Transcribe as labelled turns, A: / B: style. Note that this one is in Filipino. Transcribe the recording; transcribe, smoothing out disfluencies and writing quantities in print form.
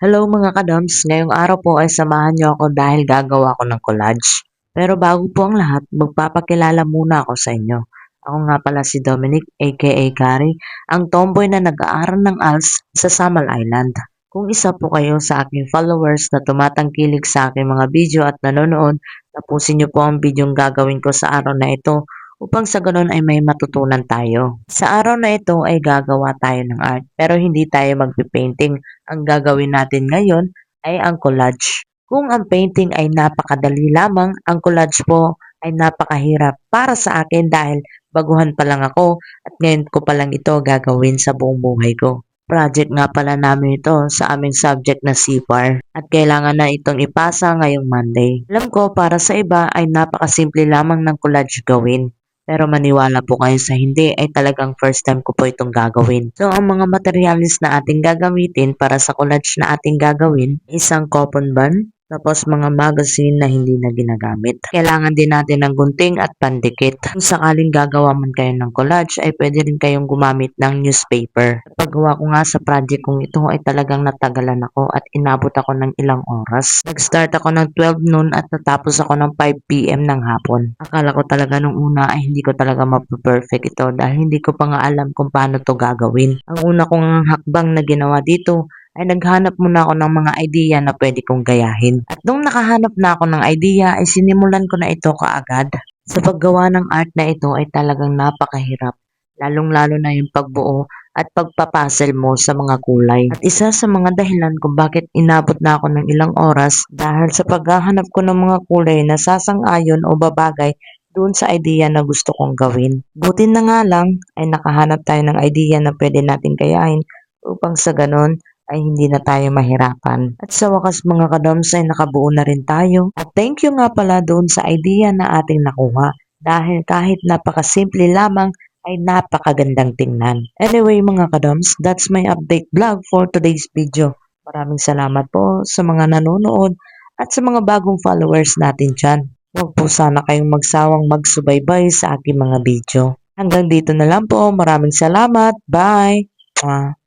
A: Hello mga kadams, ngayong araw po ay samahan niyo ako dahil gagawa ko ng collage. Pero bago po ang lahat, magpapakilala muna ako sa inyo. Ako nga pala si Dominic aka Gary, ang tomboy na nag-aaral ng ALS sa Samal Island. Kung isa po kayo sa aking followers na tumatangkilik sa aking mga video at nanonood, tapusin niyo po ang videong gagawin ko sa araw na ito upang sa ganun ay may matutunan tayo. Sa araw na ito ay gagawa tayo ng art pero hindi tayo magpipainting. Ang gagawin natin ngayon ay ang collage. Kung ang painting ay napakadali lamang, ang collage po ay napakahirap para sa akin dahil baguhan pa lang ako at ngayon ko pa lang ito gagawin sa buong buhay ko. Project nga pala namin ito sa aming subject na CFAR at kailangan na itong ipasa ngayong Monday. Alam ko para sa iba ay napakasimple lamang ng collage gawin. Pero maniwala po kayo sa hindi ay talagang first time ko po itong gagawin. So ang mga materials na ating gagamitin para sa collage na ating gagawin, isang coupon band, tapos mga magazine na hindi na ginagamit. Kailangan din natin ng gunting at pandikit. Kung sakaling gagawa man kayo ng collage ay pwede rin kayong gumamit ng newspaper. Paggawa ko nga sa project kong ito ay talagang natagalan ako at inabot ako ng ilang oras. Nag-start ako ng 12 noon at natapos ako ng 5 PM ng hapon. Akala ko talaga nung una ay hindi ko talaga mape-perfect ito dahil hindi ko pa nga alam kung paano to gagawin. Ang una kong hakbang na ginawa dito ay naghanap muna ako ng mga idea na pwede kong gayahin. At nung nakahanap na ako ng idea ay sinimulan ko na ito kaagad. Sa paggawa ng art na ito ay talagang napakahirap, lalong-lalo na yung pagbuo at pagpapuzzle mo sa mga kulay. At isa sa mga dahilan kung bakit inabot na ako ng ilang oras dahil sa paghahanap ko ng mga kulay na sasang-ayon o babagay doon sa idea na gusto kong gawin. Buti na nga lang ay nakahanap tayo ng idea na pwede natin gayahin upang sa ganon ay hindi na tayo mahirapan. At sa wakas mga kadoms ay nakabuo na rin tayo. At thank you nga pala doon sa idea na ating nakuha dahil kahit napakasimple lamang ay napakagandang tingnan. Anyway mga kadoms, that's my update vlog for today's video. Maraming salamat po sa mga nanonood at sa mga bagong followers natin dyan. Huwag po sana kayong magsawang magsubaybay sa aking mga video. Hanggang dito na lang po. Maraming salamat. Bye! Mwah.